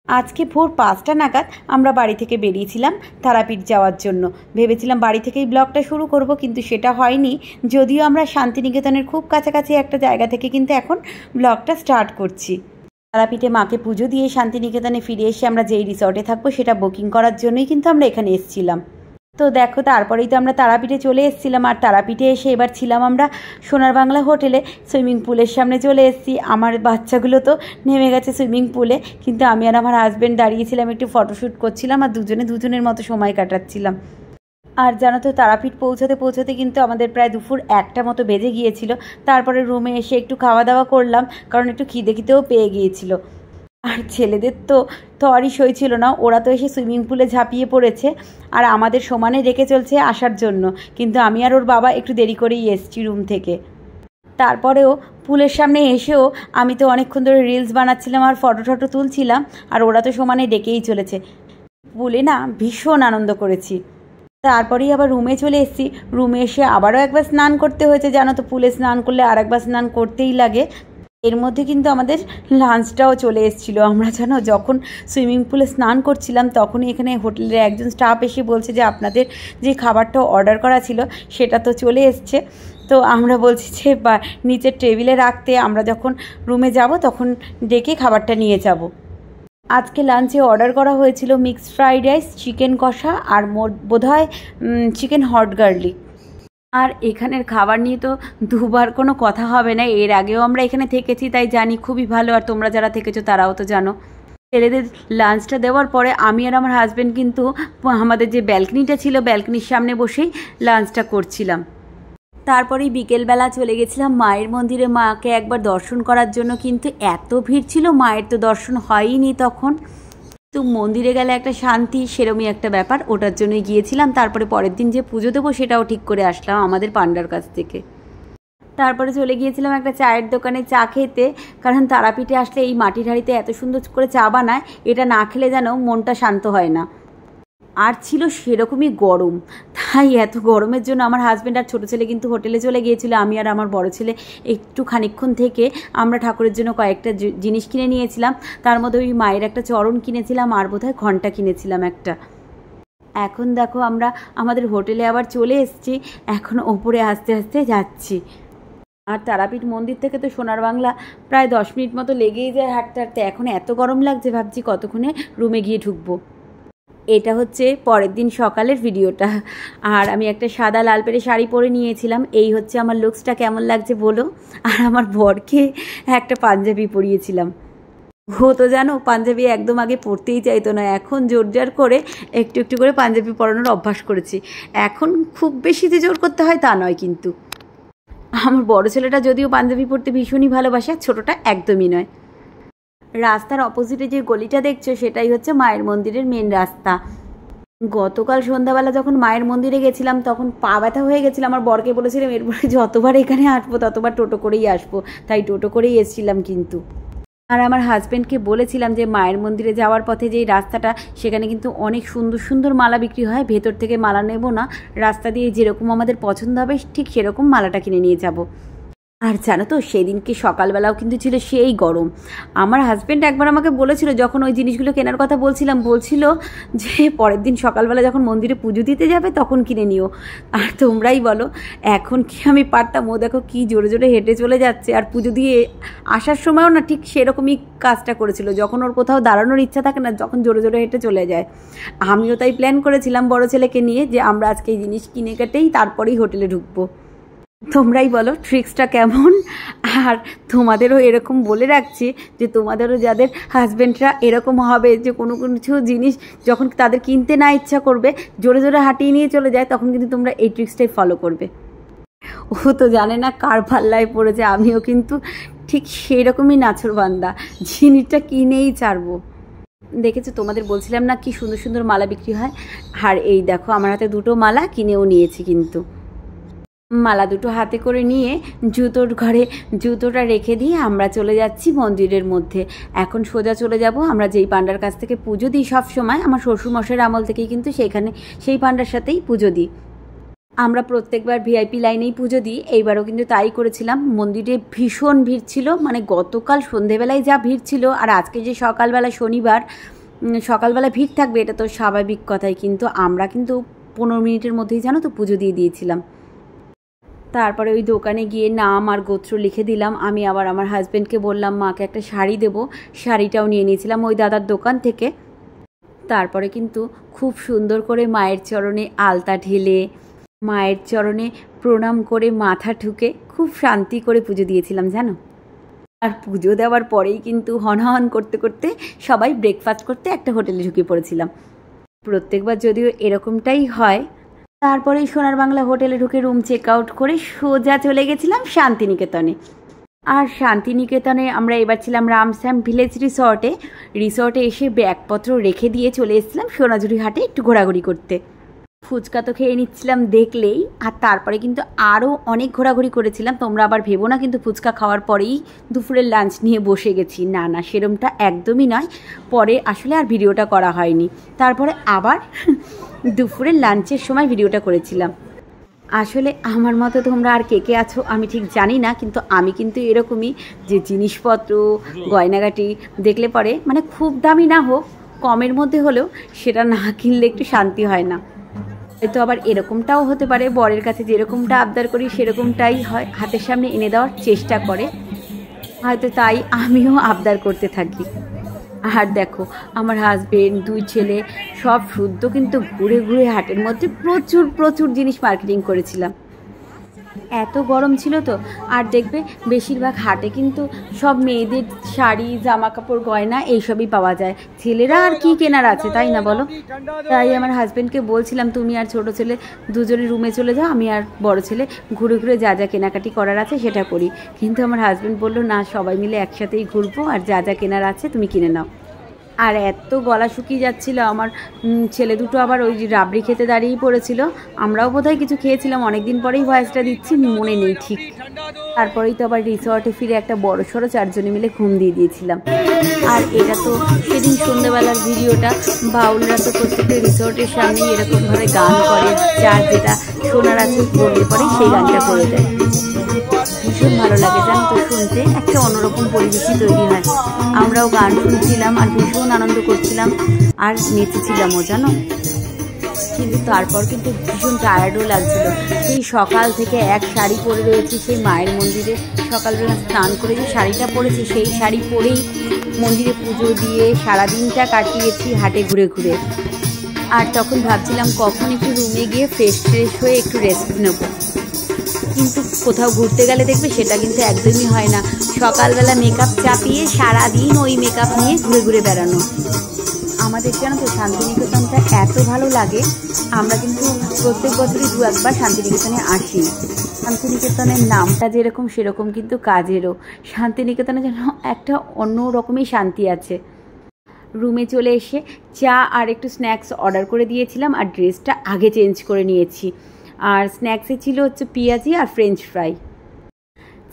আজকে ভোর ৫টা নাগাদ আমরা বাড়ি থেকে বেরিয়েছিলাম তারাপীঠ যাওয়ার জন্য। ভেবেছিলাম বাড়ি থেকেই ব্লগটা শুরু করব, কিন্তু সেটা হয়নি। যদিও আমরা শান্তিনিকেতনের খুব কাছাকাছি একটা জায়গা থেকে কিন্তু এখন ব্লগটা স্টার্ট করছি। তারাপীঠে মাকে পুজো দিয়ে শান্তিনিকেতনে ফিরে এসে আমরা যেই রিসর্টে থাকবো সেটা বুকিং করার জন্যই কিন্তু আমরা এখানে এসেছিলাম। তো দেখো, তারপরেই তো আমরা তারাপীঠে চলে এসেছিলাম। আর তারাপীঠে এসে এবার ছিলাম আমরা সোনার বাংলা হোটেলে। সুইমিং পুলের সামনে চলে এসেছি। আমার বাচ্চাগুলো তো নেমে গেছে সুইমিং পুলে, কিন্তু আমি আর আমার হাজব্যান্ড দাঁড়িয়েছিলাম, একটু ফটোশ্যুট করছিলাম আর দুজনের মতো সময় কাটাচ্ছিলাম। আর জানো তো, তারাপীঠ পৌঁছাতে কিন্তু আমাদের প্রায় দুপুর 1টা মতো বেজে গিয়েছিল। তারপরে রুমে এসে একটু খাওয়া দাওয়া করলাম, কারণ একটু খিদেও পেয়ে গিয়েছিল। আর ছেলেদের তো তরই সই ছিল না, ওরা তো এসে সুইমিং পুলে ঝাঁপিয়ে পড়েছে আর আমাদের সমানে রেখে চলছে আসার জন্য। কিন্তু আমি আর ওর বাবা একটু দেরি করেই এসেছি রুম থেকে। তারপরেও পুলের সামনে এসেও আমি তো অনেকক্ষণ ধরে রিলস বানাচ্ছিলাম আর ফটো তুলছিলাম, আর ওরা তো সমানে ডেকেই চলেছে। পুলে না ভীষণ আনন্দ করেছি। তারপরেই আবার রুমে চলে এসেছি। রুমে এসে আবারও একবার স্নান করতে হয়েছে। জানো তো, পুলে স্নান করলে আর একবার স্নান করতেই লাগে। এর মধ্যে কিন্তু আমাদের লাঞ্চটাও চলে এসেছিলো। আমরা জানো, যখন সুইমিং পুলে স্নান করছিলাম তখনই এখানে হোটেলের একজন স্টাফ এসে বলছে যে আপনাদের যে খাবারটা অর্ডার করা ছিল সেটা তো চলে এসছে। তো আমরা বলছি যে নিচের টেবিলে রাখতে, আমরা যখন রুমে যাব তখন ডেকে খাবারটা নিয়ে যাব। আজকে লাঞ্চে অর্ডার করা হয়েছিল মিক্সড ফ্রাইড রাইস, চিকেন কষা আর বোধহয় চিকেন হট গার্লিক। আর এখানের খাবার নিয়ে তো দুবার কোনো কথা হবে না, এর আগেও আমরা এখানে থেকেছি তাই জানি খুবই ভালো। আর তোমরা যারা থেকেছো তারাও তো জানো। ছেলেদের লাঞ্চটা দেওয়ার পরে আমি আর আমার হাজব্যান্ড কিন্তু আমাদের যে ব্যালকনিটা ছিল ব্যালকনির সামনে বসেই লাঞ্চটা করছিলাম। তারপরেই বিকেলবেলা চলে গেছিলাম মায়ের মন্দিরে মাকে একবার দর্শন করার জন্য, কিন্তু এত ভিড় ছিল মায়ের তো দর্শন হয়নি তখন। তো মন্দিরে গেলে একটা শান্তি, সেরমই একটা ব্যাপার, ওটার জন্যই গিয়েছিলাম। তারপরে পরের দিন যে পুজো দেবো সেটাও ঠিক করে আসলাম আমাদের পান্ডার কাছ থেকে। তারপরে চলে গিয়েছিলাম একটা চায়ের দোকানে চা খেতে, কারণ তারাপীঠে আসলে এই মাটির হাঁড়িতে এত সুন্দর করে চা বানায়, এটা না খেলে যেন মনটা শান্ত হয় না। আর ছিল সেরকমই গরম, তাই এত গরমের জন্য আমার হাজব্যান্ড আর ছোটো ছেলে কিন্তু হোটেলে চলে গিয়েছিল। আমি আর আমার বড় ছেলে একটু খানিকক্ষণ থেকে আমরা ঠাকুরের জন্য কয়েকটা জিনিস কিনে নিয়েছিলাম। তার মধ্যে ওই মায়ের একটা চরণ কিনেছিলাম আর বোধহয় ঘণ্টা কিনেছিলাম একটা। এখন দেখো, আমরা আমাদের হোটেলে আবার চলে এসেছি। এখন ওপরে আস্তে আস্তে যাচ্ছি। আর তারাপীঠ মন্দির থেকে তো সোনার বাংলা প্রায় 10 মিনিট মতো লেগেই যায় হাঁটতে হাঁটতে। এখন এত গরম লাগছে, ভাবছি কতক্ষণে রুমে গিয়ে ঢুকবো। এটা হচ্ছে পরের দিন সকালের ভিডিওটা। আর আমি একটা সাদা লাল পেরে শাড়ি পরে নিয়েছিলাম। এই হচ্ছে আমার লুকসটা, কেমন লাগছে বলো। আর আমার বরকে একটা পাঞ্জাবি পরিয়েছিলাম। ও তো জানো, পাঞ্জাবি একদম আগে পরতেই চাইতো না, এখন জোর করে একটু একটু করে পাঞ্জাবি পরানোর অভ্যাস করেছি। এখন খুব বেশি যে জোর করতে হয় তা নয়। কিন্তু আমার বড় ছেলেটা যদিও পাঞ্জাবি পরতে ভীষণই ভালোবাসে, ছোটোটা একদমই নয়। রাস্তার অপোজিটে যে গলিটা দেখছো সেটাই হচ্ছে মায়ের মন্দিরের মেন রাস্তা। গতকাল সন্ধ্যাবেলা যখন মায়ের মন্দিরে গেছিলাম তখন পা ব্যথা হয়ে গেছিলাম। আমার বরকে বলেছিলাম এরপরে যতবার এখানে আসবো ততবার টোটো করেই আসবো, তাই টোটো করেই এসেছিলাম কিন্তু। আর আমার হাজব্যান্ডকে বলেছিলাম যে মায়ের মন্দিরে যাওয়ার পথে যেই রাস্তাটা, সেখানে কিন্তু অনেক সুন্দর সুন্দর মালা বিক্রি হয়। ভেতর থেকে মালা নেব না, রাস্তা দিয়ে যেরকম আমাদের পছন্দ হবে ঠিক সেরকম মালাটা কিনে নিয়ে যাব। আর জানো তো, সেদিনকে সকালবেলাও কিন্তু ছিল সেই গরম। আমার হাজব্যান্ড একবার আমাকে বলেছিল, যখন ওই জিনিসগুলো কেনার কথা বলছিল যে পরের দিন সকালবেলা যখন মন্দিরে পুজো দিতে যাবে তখন কিনে নিও। আর তোমরাই বলো এখন কি আমি পারতাম? ও দেখো কি জোরে জোরে হেঁটে চলে যাচ্ছে। আর পুজো দিয়ে আসার সময়ও না ঠিক সেরকমই কাজটা করেছিল, যখন ওর কোথাও দাঁড়ানোর ইচ্ছা থাকে না, যখন জোরে জোরে হেঁটে চলে যায়। আমিও তাই প্ল্যান করেছিলাম বড় ছেলেকে নিয়ে যে আমরা আজকে এই জিনিস কিনে কেটেই তারপরেই হোটেলে ঢুকবো। তোমরাই বলো ট্রিক্সটা কেমন। আর তোমাদেরও এরকম বলে রাখছি যে তোমাদেরও যাদের হাজব্যান্ডরা এরকম হবে যে কোনো কিছু জিনিস যখন তাদের কিনতে না ইচ্ছা করবে, জোরে জোরে হাঁটিয়ে নিয়ে চলে যায়, তখন কিন্তু তোমরা এই ট্রিক্সটাই ফলো করবে। ও তো জানে না কার পাল্লায় পড়েছে, আমিও কিন্তু ঠিক সেই রকমই নাছোড়বান্দা, জিনিসটা কিনেই ছাড়বো। দেখেছো, তোমাদের বলছিলাম না কি সুন্দর সুন্দর মালা বিক্রি হয়। আর এই দেখো, আমার হাতে দুটো মালা কিনেও নিয়েছি। কিন্তু মালা দুটো হাতে করে নিয়ে জুতোর ঘরে জুতোটা রেখে দিয়ে আমরা চলে যাচ্ছি মন্দিরের মধ্যে। এখন সোজা চলে যাব আমরা যেই পান্ডার কাছ থেকে পুজো দিই সব সময়, আমার শ্বশুরমশাইয়ের আমল থেকেই কিন্তু সেই পান্ডার সাথেই পুজো দিই। আমরা প্রত্যেকবার ভিআইপি লাইনেই পুজো দিই, এইবারও কিন্তু তাই করেছিলাম। মন্দিরে ভীষণ ভিড় ছিল, মানে গতকাল সন্ধেবেলায় যা ভিড় ছিল আর আজকে যে সকালবেলা শনিবার সকালবেলা ভিড় থাকবে এটা তো স্বাভাবিক কথাই, কিন্তু আমরা কিন্তু 15 মিনিটের মধ্যেই জানো তো পুজো দিয়ে দিয়েছিলাম। তারপরে ওই দোকানে গিয়ে নাম আর গোত্র লিখে দিলাম। আমি আবার আমার হাজব্যান্ডকে বললাম মাকে একটা শাড়ি দেবো, শাড়িটাও নিয়ে নিয়েছিলাম ওই দাদার দোকান থেকে। তারপরে কিন্তু খুব সুন্দর করে মায়ের চরণে আলতা ঢেলে মায়ের চরণে প্রণাম করে মাথা ঠুকে খুব শান্তি করে পুজো দিয়েছিলাম জানো। আর পুজো দেওয়ার পরেই কিন্তু হনহন করতে করতে সবাই ব্রেকফাস্ট করতে একটা হোটেলে ঢুকে পড়েছিলাম। প্রত্যেকবার যদিও এরকমটাই হয়। তারপরেই সোনার বাংলা হোটেলে ঢুকে রুম চেক আউট করে সোজা চলে গেছিলাম শান্তিনিকেতনে। আর শান্তিনিকেতনে আমরা এবার ছিলাম রামশ্যাম ভিলেজ রিসর্টে এসে ব্যাগপত্র রেখে দিয়ে চলে এসেছিলাম সোনাঝুরি হাটে একটু ঘোরাঘুরি করতে। ফুচকা তো খেয়ে নিচ্ছিলাম দেখলেই, আর তারপরে কিন্তু আরও অনেক ঘোরাঘুরি করেছিলাম। তোমরা আবার ভেবো না কিন্তু ফুচকা খাওয়ার পরেই দুপুরের লাঞ্চ নিয়ে বসে গেছি, না না সেরমটা একদমই নয়। পরে আসলে আর ভিডিওটা করা হয়নি, তারপরে আবার দুপুরের লাঞ্চের সময় ভিডিওটা করেছিলাম। আসলে আমার মতো তোমরা আর কে কে আছো আমি ঠিক জানি না, কিন্তু আমি কিন্তু এরকমই যে জিনিসপত্র গয়নাগাটি দেখলে পরে মানে খুব দামি না হোক কমের মধ্যে হলেও সেটা না কিনলে একটু শান্তি হয় না। হয়তো আবার এরকমটাও হতে পারে বরের কাছে যেরকমটা আবদার করি সেরকমটাই হয়, হাতের সামনে এনে দেওয়ার চেষ্টা করে, হয়তো তাই আমিও আবদার করতে থাকি। আর দেখো আমার হাজবেন্ড 2 ছেলে সব শুদ্ধ কিন্তু ঘুরে ঘুরে হাটের মধ্যে প্রচুর প্রচুর জিনিস মার্কেটিং করেছিলাম। এত গরম ছিল তো, আর দেখবে বেশিরভাগ হাটে কিন্তু সব মেয়েদের শাড়ি জামা কাপড় গয়না এইসবই পাওয়া যায়, ছেলেরা আর কি কেনার আছে তাই না বলো। তাই আমার হাজব্যান্ডকে বলছিলাম তুমি আর ছোট ছেলে দুজনে রুমে চলে যাও, আমি আর বড় ছেলে ঘুরে ঘুরে যা যা কেনাকাটি করার আছে সেটা করি। কিন্তু আমার হাজব্যান্ড বললো না সবাই মিলে একসাথেই ঘুরবো, আর যা যা কেনার আছে তুমি কিনে নাও। আর এত গলা শুকিয়ে যাচ্ছিল আমার, ছেলে দুটো আবার ওই রাবড়ি খেতে দাঁড়িয়েই পড়েছিল। আমরাও বোধহয় কিছু খেয়েছিলাম, অনেকদিন পরেই ভয়েসটা দিচ্ছি মনে নেই ঠিক। তারপরেই তো আবার রিসর্টে ফিরে একটা বড় সড়ো 4 জনে মিলে ঘুম দিয়ে দিয়েছিলাম। আর এটা তো সেদিন সন্ধ্যাবেলার ভিডিওটা। বাউলরা তো প্রত্যেকটা রিসর্টের সামনেই এরকমভাবে গান করে, যার যেটা শোনার আছে বললে পরে সেই গানটা করে দেয়। ভীষণ ভালো লাগে জানো তো শুনতে, একটা অন্যরকম পরিবেশই তৈরি হয়। আমরাও গান শুনছিলাম আর ভীষণ আনন্দ করছিলাম আর নেচেছিলামও জানো। কিন্তু তারপর কিন্তু ভীষণ টায়ার্ডও লাগছিল। সেই সকাল থেকে এক শাড়ি পরে রয়েছি সেই মায়ের মন্দিরে, সকালবেলা স্নান করে যে শাড়িটা পরেছি সেই শাড়ি পরেই মন্দিরে পুজো দিয়ে সারাদিনটা কাটিয়েছি হাটে ঘুরে ঘুরে। আর তখন ভাবছিলাম কখন একটু রুমে গিয়ে ফ্রেশ হয়ে একটু রেস্ট নেব, কিন্তু কোথাও ঘুরতে গেলে দেখবে সেটা কিন্তু একদমই হয় না। সকালবেলা মেকআপ চাপিয়ে সারাদিন ওই মেকআপ নিয়ে ঘুরে ঘুরে বেড়ানো। আমাদের জানো তো শান্তিনিকেতনটা এত ভালো লাগে, আমরা কিন্তু প্রত্যেক বছরই 2-1 বার শান্তিনিকেতনে আসি। শান্তিনিকেতনের নামটা যেরকম সেরকম কিন্তু কাজেরও। শান্তিনিকেতনে যেন একটা অন্য রকমই শান্তি আছে। রুমে চলে এসে চা আর একটু স্ন্যাক্স অর্ডার করে দিয়েছিলাম, আর ড্রেসটা আগে চেঞ্জ করে নিয়েছি। আর স্ন্যাক্সে ছিল হচ্ছে পেঁয়াজি আর ফ্রেঞ্চ ফ্রাই।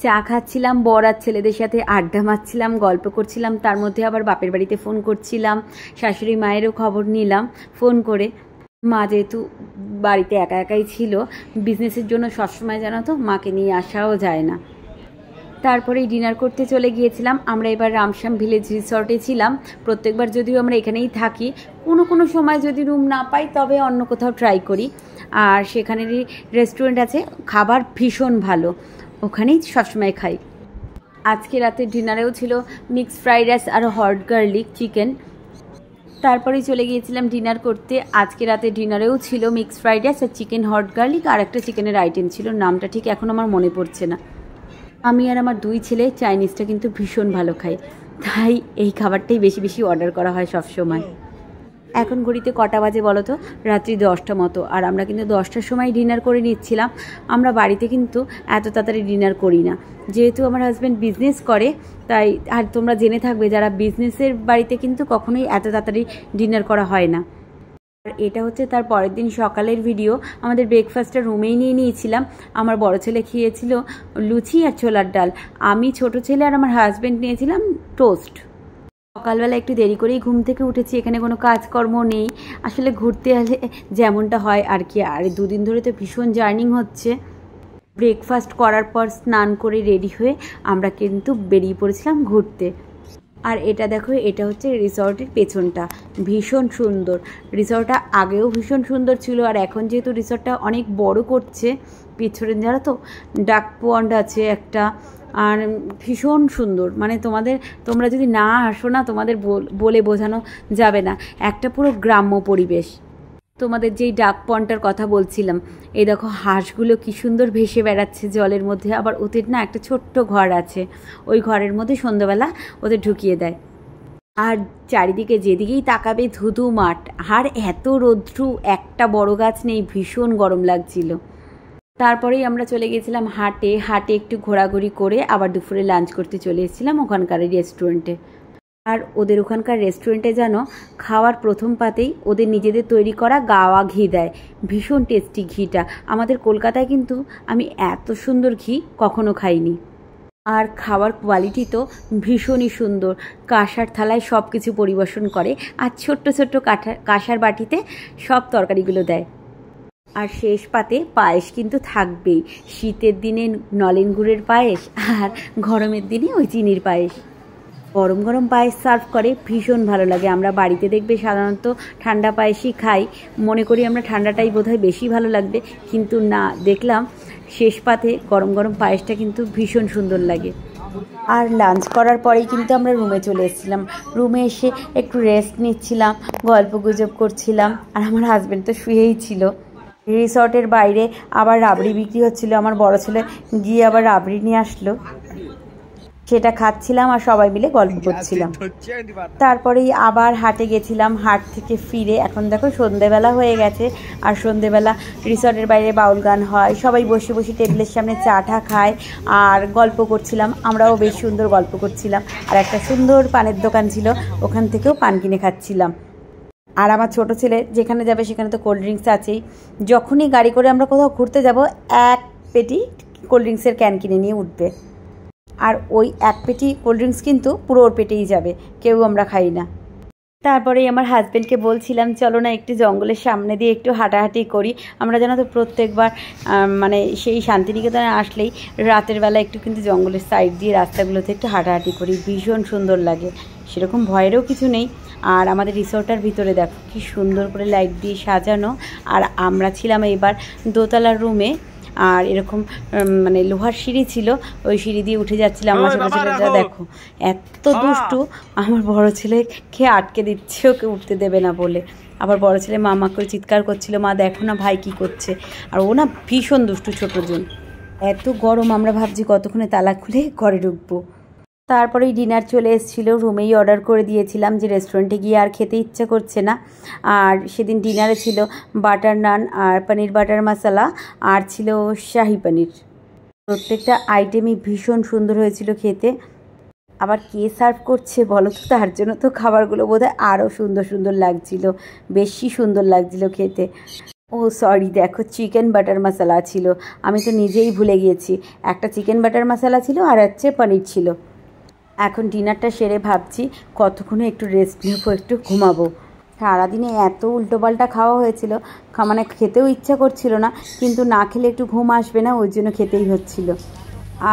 চা খাচ্ছিলাম, বর আর ছেলেদের সাথে আড্ডা মারছিলাম, গল্প করছিলাম, তার মধ্যে আবার বাপের বাড়িতে ফোন করছিলাম, শাশুড়ি মায়েরও খবর নিলাম ফোন করে। মা যেহেতু বাড়িতে একা একাই ছিল, বিজনেসের জন্য সবসময় জানো তো মাকে নিয়ে আসাও যায় না। তারপরেই ডিনার করতে চলে গিয়েছিলাম। আমরা এবার রামশ্যাম ভিলেজ রিসর্টে ছিলাম। প্রত্যেকবার যদিও আমরা এখানেই থাকি, কোনো সময় যদি রুম না পাই তবে অন্য কোথাও ট্রাই করি। আর সেখানেরই রেস্টুরেন্ট আছে, খাবার ভীষণ ভালো, ওখানেই সবসময় খাই। আজকে রাতে ডিনারেও ছিল মিক্সড ফ্রাইড রাইস আর হট গার্লিক চিকেন। তারপরেই চলে গিয়েছিলাম ডিনার করতে। আজকে রাতে ডিনারেও ছিল মিক্সড ফ্রাইড রাইস আর চিকেন হট গার্লিক, আর একটা চিকেনের আইটেম ছিল, নামটা ঠিক এখন আমার মনে পড়ছে না। আমি আর আমার 2 ছেলে চাইনিজটা কিন্তু ভীষণ ভালো খাই, তাই এই খাবারটাই বেশি বেশি অর্ডার করা হয় সব সময়। এখন ঘড়িতে কটা বাজে বলো তো? রাত্রি 10টা মতো। আর আমরা কিন্তু 10টার সময় ডিনার করে নিচ্ছিলাম। আমরা বাড়িতে কিন্তু এত তাড়াতাড়ি ডিনার করি না, যেহেতু আমার হাজব্যান্ড বিজনেস করে তাই। আর তোমরা জেনে থাকবে যারা বিজনেসের বাড়িতে কিন্তু কখনোই এত তাড়াতাড়ি ডিনার করা হয় না। আর এটা হচ্ছে তার পরের দিন সকালের ভিডিও। আমাদের ব্রেকফাস্টটা রুমেই নিয়ে নিয়েছিলাম। আমার বড় ছেলে খেয়েছিল লুচি আর ছোলার ডাল, আমি ছোট ছেলে আর আমার হাজব্যান্ড নিয়েছিলাম টোস্ট। সকালবেলা একটু দেরি করেই ঘুম থেকে উঠেছি, এখানে কোনো কাজকর্ম নেই, আসলে ঘুরতে এলে যেমনটা হয় আর কি। আর 2 দিন ধরে তো ভীষণ জার্নিং হচ্ছে। ব্রেকফাস্ট করার পর স্নান করে রেডি হয়ে আমরা কিন্তু বেরিয়ে পড়েছিলাম ঘুরতে। আর এটা দেখো, এটা হচ্ছে রিসর্টের পেছনটা, ভীষণ সুন্দর। রিসর্টটা আগেও ভীষণ সুন্দর ছিল, আর এখন যেহেতু রিসর্টটা অনেক বড় করছে, পেছনে জানো তো ডাক পন্ড আছে একটা, আর ভীষণ সুন্দর। মানে তোমরা যদি না আসো না, তোমাদের বলে বোঝানো যাবে না, একটা পুরো গ্রাম্য পরিবেশ। তোমাদের যেই ডাক পন্ডটার কথা বলছিলাম, এই দেখো হাঁসগুলো কি সুন্দর ভেসে বেড়াচ্ছে জলের মধ্যে। আবার ওদের না একটা ছোট্ট ঘর আছে, ওই ঘরের মধ্যে সন্ধ্যাবেলা ওদের ঢুকিয়ে দেয়। আর চারিদিকে যেদিকেই তাকাবে ধুধু মাঠ, আর এত রৌদ্রু, একটা বড় গাছ নেই, ভীষণ গরম লাগছিল। তারপরেই আমরা চলে গেছিলাম হাটে একটু ঘোরাঘুরি করে আবার দুপুরে লাঞ্চ করতে চলে এসেছিলাম ওখানকার রেস্টুরেন্টে। আর ওদের ওখানকার রেস্টুরেন্টে যেন খাওয়ার প্রথম পাতেই ওদের নিজেদের তৈরি করা গাওয়া ঘি দেয়, ভীষণ টেস্টি ঘিটা। আমাদের কলকাতায় কিন্তু আমি এত সুন্দর ঘি কখনো খাইনি। আর খাওয়ার কোয়ালিটি তো ভীষণই সুন্দর, কাঁসার থালায় সব কিছু পরিবেশন করে, আর ছোট্ট ছোট্ট কাঁসার বাটিতে সব তরকারিগুলো দেয়। আর শেষ পাতে পায়েস কিন্তু থাকবেই, শীতের দিনে নলেন গুড়ের পায়েস, আর গরমের দিনে ওই চিনির পায়েস। গরম গরম পায়েস সার্ভ করে, ভীষণ ভালো লাগে। আমরা বাড়িতে দেখবে সাধারণত ঠান্ডা পায়েসই খাই, মনে করি আমরা ঠান্ডাটাই বোধহয় বেশি ভালো লাগবে, কিন্তু না, দেখলাম শেষ পাতে গরম গরম পায়েসটা কিন্তু ভীষণ সুন্দর লাগে। আর লাঞ্চ করার পরেই কিন্তু আমরা রুমে চলে এসেছিলাম। রুমে এসে একটু রেস্ট নিচ্ছিলাম, গল্প গুজব করছিলাম, আর আমার হাজব্যান্ড তো শুয়েই ছিল। রিসর্টের বাইরে আবার রাবড়ি বিক্রি হচ্ছিল, আমার বড় ছেলে গিয়ে আবার রাবড়ি নিয়ে আসলো, সেটা খাচ্ছিলাম আর সবাই মিলে গল্প করছিলাম। তারপরেই আবার হাটে গেছিলাম, হাট থেকে ফিরে এখন দেখো সন্ধেবেলা হয়ে গেছে। আর সন্ধেবেলা রিসর্টের বাইরে বাউল গান হয়, সবাই বসে বসে টেবিলের সামনে চা টা খায় আর গল্প করছিলাম। আমরাও বেশ সুন্দর গল্প করছিলাম। আর একটা সুন্দর পানের দোকান ছিল, ওখান থেকেও পান কিনে খাচ্ছিলাম। আর আমার ছোট ছেলে যেখানে যাবে সেখানে তো কোল্ড ড্রিঙ্কস আছেই, যখনই গাড়ি করে আমরা কোথাও ঘুরতে যাব 1 পেটি কোল্ড ড্রিঙ্কসের ক্যান কিনে নিয়ে উঠবে। আর ওই 1 পেটি কোল্ড ড্রিঙ্কস কিন্তু পুরো ওর পেটেই যাবে, কেউ আমরা খাই না। তারপরেই আমার হাজব্যান্ডকে বলছিলাম চলো না একটু জঙ্গলের সামনে দিয়ে একটু হাঁটাহাঁটি করি। আমরা জানো তো প্রত্যেকবার মানে সেই শান্তিনিকেতনে আসলেই রাতের বেলা একটু কিন্তু জঙ্গলের সাইড দিয়ে রাস্তাগুলোতে একটু হাঁটাহাঁটি করি, ভীষণ সুন্দর লাগে, সেরকম ভয়েরও কিছু নেই। আর আমাদের রিসর্টটার ভিতরে দেখো কি সুন্দর করে লাইট দিয়ে সাজানো। আর আমরা ছিলাম এবার দোতলার রুমে, আর এরকম মানে লোহার সিঁড়ি ছিল, ওই সিঁড়ি দিয়ে উঠে যাচ্ছিলাম। আমার ছোটো ছেলেটা দেখো এত দুষ্টু, আমার বড় ছেলেকে আটকে দিচ্ছে, ওকে উঠতে দেবে না বলে। আবার বড় ছেলে মামা করে চিৎকার করছিল, মা দেখো না ভাই কি করছে। আর ও না ভীষণ দুষ্টু ছোটোজন। এত গরম, আমরা ভাবছি কতক্ষণে তালা খুলে ঘরে ঢুকবো। তারপরেই ডিনার চলে এসেছিলো, রুমেই অর্ডার করে দিয়েছিলাম, যে রেস্টুরেন্টে গিয়ে আর খেতে ইচ্ছে করছে না। আর সেদিন ডিনারে ছিল বাটার নান আর পনির বাটার মশলা, আর ছিল শাহি পনির। প্রত্যেকটা আইটেমই ভীষণ সুন্দর হয়েছিল খেতে। আবার কে সার্ভ করছে বলো তো, তার জন্য তো খাবারগুলো বোধহয় আরও সুন্দর সুন্দর লাগছিল, বেশি সুন্দর লাগছিল খেতে। ও সরি, দেখো চিকেন বাটার মশলা ছিল, আমি তো নিজেই ভুলে গিয়েছি। একটা চিকেন বাটার মশলা ছিল আর হচ্ছে পনির ছিল। এখন ডিনারটা সেরে ভাবছি কতক্ষণে একটু রেস্ট নেবো, একটু ঘুমাবো। সারাদিনে এত উল্টোপাল্টা খাওয়া হয়েছিল, মানে খেতেও ইচ্ছা করছিল না, কিন্তু না খেলে একটু ঘুম আসবে না, ওই জন্য খেতেই হচ্ছিল।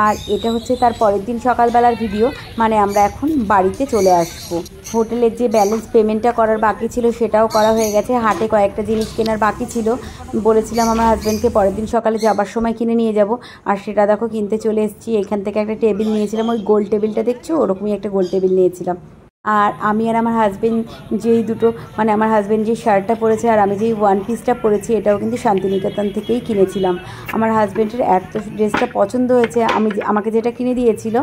আর এটা হচ্ছে তার পরের দিন সকালবেলার ভিডিও, মানে আমরা এখন বাড়িতে চলে আসবো। হোটেলের যে ব্যালেন্স পেমেন্টটা করার বাকি ছিল সেটাও করা হয়ে গেছে। হাটে কয়েকটা জিনিস কেনার বাকি ছিল, বলেছিলাম আমার হাজব্যান্ডকে পরের দিন সকালে যাবার সময় কিনে নিয়ে যাব, আর সেটা দেখো কিনতে চলে এসেছি। এখান থেকে একটা টেবিল নিয়েছিলাম, ওই গোল টেবিলটা দেখছো, ওরকমই একটা গোল টেবিল নিয়েছিলাম। আর আমি আর আমার হাজব্যান্ড যেই দুটো, মানে আমার হাজব্যান্ড যে শার্টটা পরেছে আর আমি যেই ওয়ান পিসটা পরেছি, এটাও কিন্তু শান্তিনিকেতন থেকেই কিনেছিলাম। আমার হাজব্যান্ডের এত ড্রেসটা পছন্দ হয়েছে, আমাকে যেটা কিনে দিয়েছিল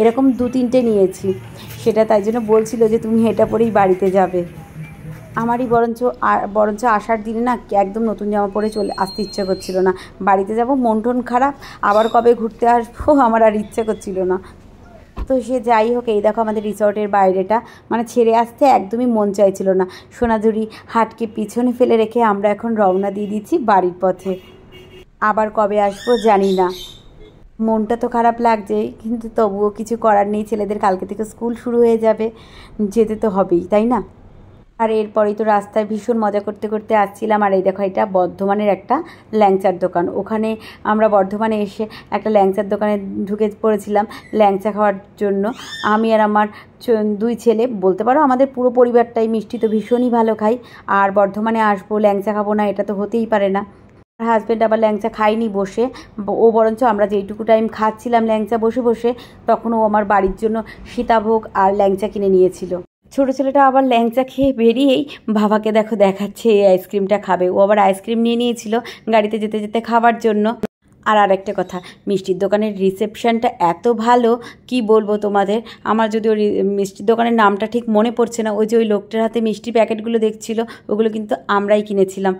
এরকম 2-3টে নিয়েছি, সেটা তাই জন্য বলছিল যে তুমি এটা পরেই বাড়িতে যাবে। আমারই বরঞ্চ আসার দিনে না একদম নতুন জামা পরে আসতে ইচ্ছে করছিল না, বাড়িতে যাব, মন টন খারাপ, আবার কবে ঘুরতে আসবো আমার আর ইচ্ছে করছিল না। তো সে যাই হোক, এই দেখো আমাদের রিসর্টের বাইরেটা, মানে ছেড়ে আসতে একদমই মন চাইছিল না। সোনাঝুরি হাটকে পিছনে ফেলে রেখে আমরা এখন রওনা দিয়ে দিচ্ছি বাড়ির পথে। আবার কবে আসবো জানি না। মনটা তো খারাপ লাগছেই, কিন্তু তবুও কিছু করার নেই, ছেলেদের কালকে থেকে স্কুল শুরু হয়ে যাবে, যেতে তো হবেই, তাই না? আর এরপরেই তো রাস্তায় ভীষণ মজা করতে করতে আসছিলাম। আর এই দেখো, এটা বর্ধমানের একটা ল্যাংচার দোকান। ওখানে আমরা বর্ধমানে এসে একটা ল্যাংচার দোকানে ঢুকে পড়েছিলাম ল্যাংচা খাওয়ার জন্য। আমি আর আমার 2 ছেলে, বলতে পারো আমাদের পুরো পরিবারটাই মিষ্টি তো ভীষণই ভালো খাই। আর বর্ধমানে আসবো, ল্যাংচা খাবো না, এটা তো হতেই পারে না। আর হাজব্যান্ড আবার ল্যাংচা খায়নি বসে, ও বরঞ্চ আমরা যেইটুকু টাইম খাচ্ছিলাম ল্যাংচা বসে বসে, তখন ও আমার বাড়ির জন্য সীতাভোগ আর ল্যাংচা কিনে নিয়েছিল। ছোটো ছেলেটা আবার ল্যাংচা খেয়ে বেরিয়েই বাবাকে দেখো দেখাচ্ছে এই আইসক্রিমটা খাবে। ও আবার আইসক্রিম নিয়ে নিয়েছিল গাড়িতে যেতে যেতে খাওয়ার জন্য। আর আরেকটা কথা, মিষ্টির দোকানের রিসেপশনটা এত ভালো, কি বলবো তোমাদের। আমার যদিও মিষ্টির দোকানের নামটা ঠিক মনে পড়ছে না, ওই যে ওই লোকটার হাতে মিষ্টি প্যাকেটগুলো দেখছিল, ওগুলো কিন্তু আমরাই কিনেছিলাম।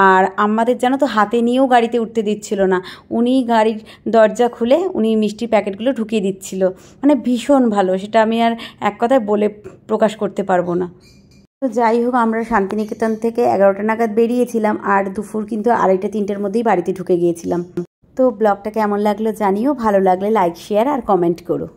আর আমাদের জানো তো হাতে নিয়েও গাড়িতে উঠতে দিচ্ছিল না, উনি গাড়ির দরজা খুলে উনি মিষ্টির প্যাকেটগুলো ঢুকিয়ে দিচ্ছিল। মানে ভীষণ ভালো, সেটা আমি আর এক কথায় বলে প্রকাশ করতে পারবো না। তো যাই হোক, আমরা শান্তিনিকেতন থেকে 11টা নাগাদ বেরিয়েছিলাম, আর দুপুর কিন্তু 2:30-3টার মধ্যেই বাড়িতে ঢুকে গিয়েছিলাম। তো ব্লগটা কেমন লাগলো জানিও, ভালো লাগলে লাইক, শেয়ার আর কমেন্ট করো।